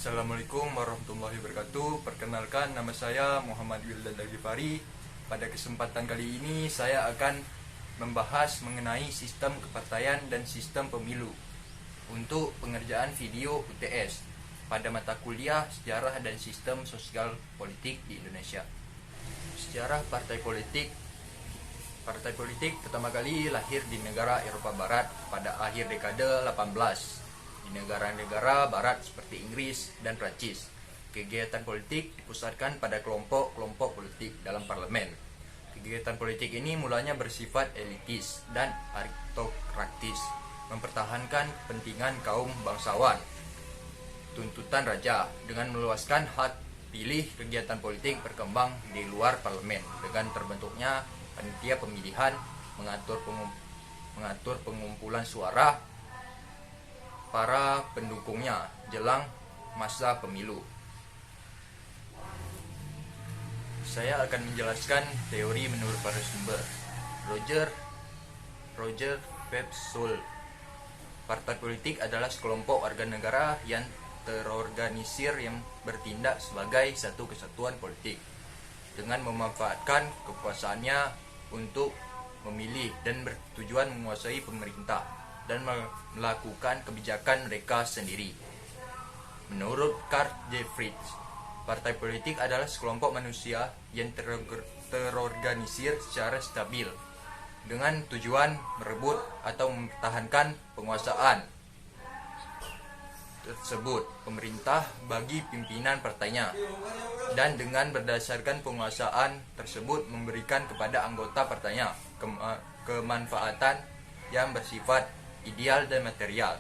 Assalamualaikum warahmatullahi wabarakatuh. Perkenalkan, nama saya Muhammad Wildan Al-Ghifari. Pada kesempatan kali ini saya akan membahas mengenai sistem kepartaian dan sistem pemilu untuk pengerjaan video UTS pada mata kuliah Sejarah dan Sistem Sosial Politik di Indonesia. Sejarah partai politik. Partai politik pertama kali lahir di negara Eropa Barat pada akhir dekade 18 di negara-negara barat seperti Inggris dan Prancis. Kegiatan politik dipusatkan pada kelompok-kelompok politik dalam parlemen. Kegiatan politik ini mulanya bersifat elitis dan aristokratis, mempertahankan kepentingan kaum bangsawan. Tuntutan raja dengan meluaskan hak pilih, kegiatan politik berkembang di luar parlemen dengan terbentuknya panitia pemilihan, mengatur pengumpulan suara para pendukungnya jelang masa pemilu. Saya akan menjelaskan teori menurut para sumber. Roger Websul. Partai politik adalah sekelompok warga negara yang terorganisir yang bertindak sebagai satu kesatuan politik dengan memanfaatkan kekuasaannya untuk memilih dan bertujuan menguasai pemerintah dan melakukan kebijakan mereka sendiri. Menurut Carl Jeffries, partai politik adalah sekelompok manusia yang terorganisir secara stabil dengan tujuan merebut atau mempertahankan penguasaan tersebut pemerintah bagi pimpinan partainya, dan dengan berdasarkan penguasaan tersebut memberikan kepada anggota partainya kemanfaatan yang bersifat ideal dan material.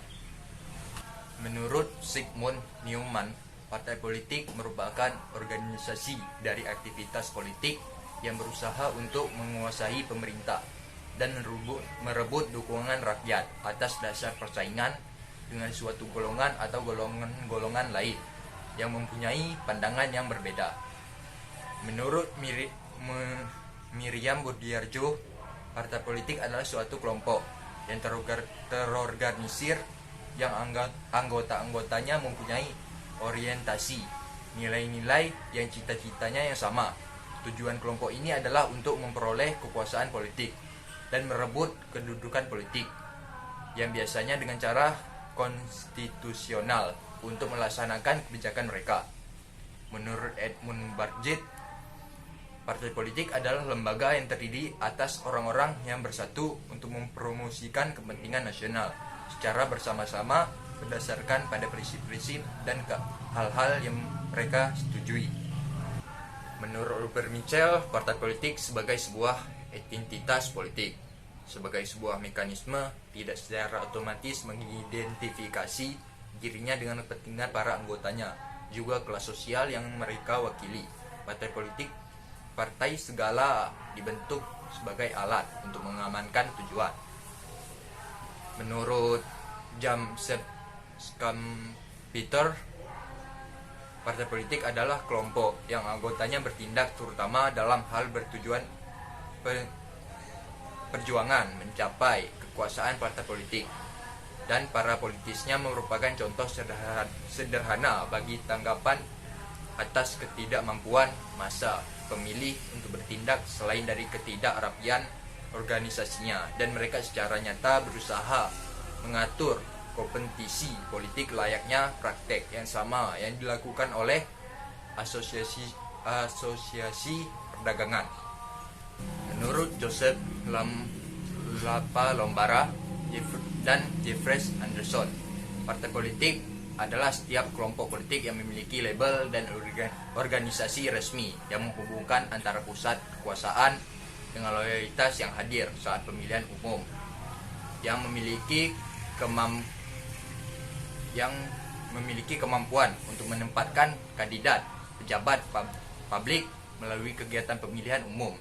Menurut Sigmund Neumann, partai politik merupakan organisasi dari aktivitas politik yang berusaha untuk menguasai pemerintah dan merebut dukungan rakyat atas dasar persaingan dengan suatu golongan atau golongan lain yang mempunyai pandangan yang berbeda. Menurut Miriam Budiarjo, partai politik adalah suatu kelompok yang terorganisir yang anggota-anggotanya mempunyai orientasi, nilai-nilai yang cita-citanya yang sama. Tujuan kelompok ini adalah untuk memperoleh kekuasaan politik dan merebut kedudukan politik yang biasanya dengan cara konstitusional untuk melaksanakan kebijakan mereka. Menurut Edmund Burgess, partai politik adalah lembaga yang terdiri atas orang-orang yang bersatu untuk mempromosikan kepentingan nasional secara bersama-sama berdasarkan pada prinsip-prinsip dan hal-hal yang mereka setujui. Menurut Robert Mitchell, partai politik sebagai sebuah entitas politik, sebagai sebuah mekanisme tidak secara otomatis mengidentifikasi dirinya dengan kepentingan para anggotanya, juga kelas sosial yang mereka wakili. Partai segala dibentuk sebagai alat untuk mengamankan tujuan. Menurut James Schumpeter, partai politik adalah kelompok yang anggotanya bertindak terutama dalam hal bertujuan perjuangan mencapai kekuasaan partai politik, dan para politisnya merupakan contoh sederhana bagi tanggapan atas ketidakmampuan massa pemilih untuk bertindak selain dari ketidakrapian organisasinya, dan mereka secara nyata berusaha mengatur kompetisi politik layaknya praktek yang sama yang dilakukan oleh asosiasi perdagangan. Menurut Joseph Lombara dan Jeffrey Anderson, partai politik adalah setiap kelompok politik yang memiliki label dan organisasi resmi yang menghubungkan antara pusat kekuasaan dengan loyalitas yang hadir saat pemilihan umum, yang memiliki kemampuan untuk menempatkan kandidat pejabat publik melalui kegiatan pemilihan umum.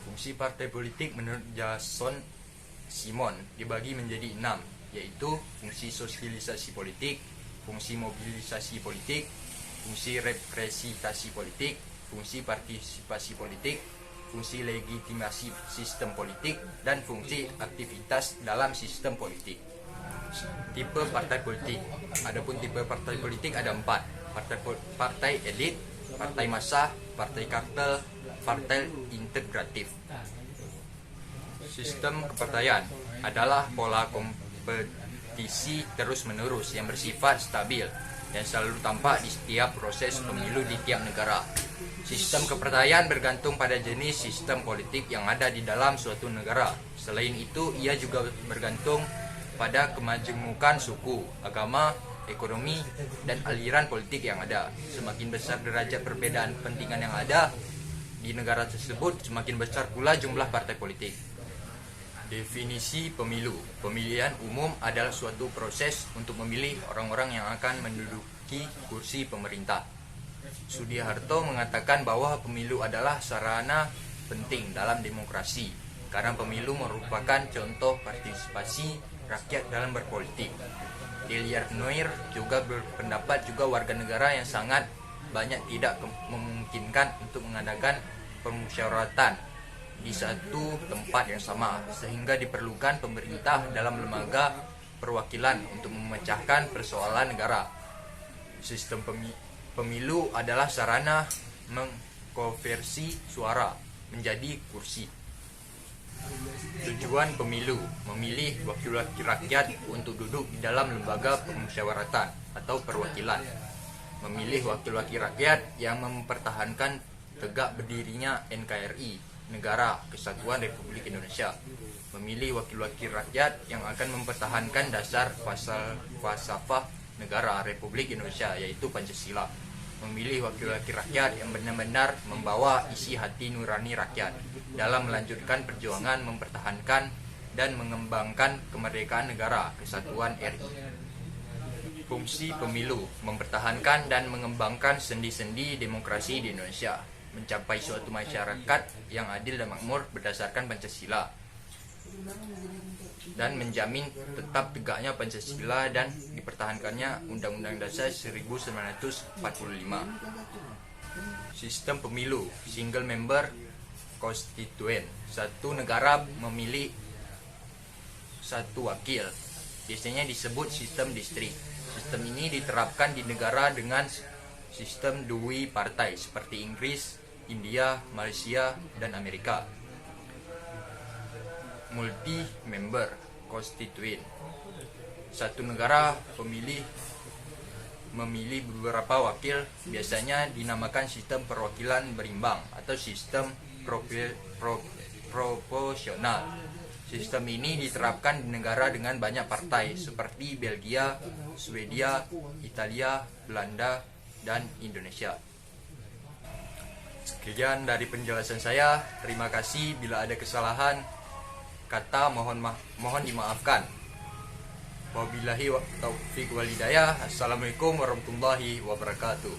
Fungsi partai politik menurut Jason Simon dibagi menjadi 6, yaitu fungsi sosialisasi politik, fungsi mobilisasi politik, fungsi representasi politik, fungsi partisipasi politik, fungsi legitimasi sistem politik, dan fungsi aktivitas dalam sistem politik. Tipe partai politik. Adapun tipe partai politik ada 4. Partai elit, partai massa, partai kartel, partai integratif. Sistem kepartaian adalah pola kompetisi terus-menerus yang bersifat stabil dan selalu tampak di setiap proses pemilu di tiap negara. Sistem kepartaian bergantung pada jenis sistem politik yang ada di dalam suatu negara. Selain itu, ia juga bergantung pada kemajemukan suku, agama, ekonomi, dan aliran politik yang ada. Semakin besar derajat perbedaan kepentingan yang ada di negara tersebut, semakin besar pula jumlah partai politik. Definisi pemilu. Pemilihan umum adalah suatu proses untuk memilih orang-orang yang akan menduduki kursi pemerintah. Sudiharto mengatakan bahwa pemilu adalah sarana penting dalam demokrasi, karena pemilu merupakan contoh partisipasi rakyat dalam berpolitik. Hilliard Noir juga berpendapat warga negara yang sangat banyak tidak memungkinkan untuk mengadakan permusyawaratan di satu tempat yang sama, sehingga diperlukan pemerintah dalam lembaga perwakilan untuk memecahkan persoalan negara. Sistem pemilu adalah sarana mengkonversi suara menjadi kursi. Tujuan pemilu: memilih wakil-wakil rakyat untuk duduk di dalam lembaga permusyawaratan atau perwakilan. Memilih wakil-wakil rakyat yang mempertahankan tegak berdirinya NKRI, Negara Kesatuan Republik Indonesia. Memilih wakil-wakil rakyat yang akan mempertahankan dasar falsafah negara Republik Indonesia, yaitu Pancasila. Memilih wakil-wakil rakyat yang benar-benar membawa isi hati nurani rakyat dalam melanjutkan perjuangan mempertahankan dan mengembangkan kemerdekaan negara kesatuan RI. Fungsi pemilu: mempertahankan dan mengembangkan sendi-sendi demokrasi di Indonesia, mencapai suatu masyarakat yang adil dan makmur berdasarkan Pancasila, dan menjamin tetap tegaknya Pancasila dan dipertahankannya Undang-Undang Dasar 1945. Sistem pemilu: single member constituent. Satu negara memilih satu wakil, biasanya disebut sistem distrik. Sistem ini diterapkan di negara dengan sistem dui partai seperti Inggris, India, Malaysia, dan Amerika. Multi-member constituent. Satu negara memilih beberapa wakil, biasanya dinamakan sistem perwakilan berimbang atau sistem proporsional. Sistem ini diterapkan di negara dengan banyak partai seperti Belgia, Swedia, Italia, Belanda, dan Indonesia. Sekian dari penjelasan saya. Terima kasih. Bila ada kesalahan kata mohon dimaafkan. Wabillahi taufiq wal hidayah. Assalamualaikum warahmatullahi wabarakatuh.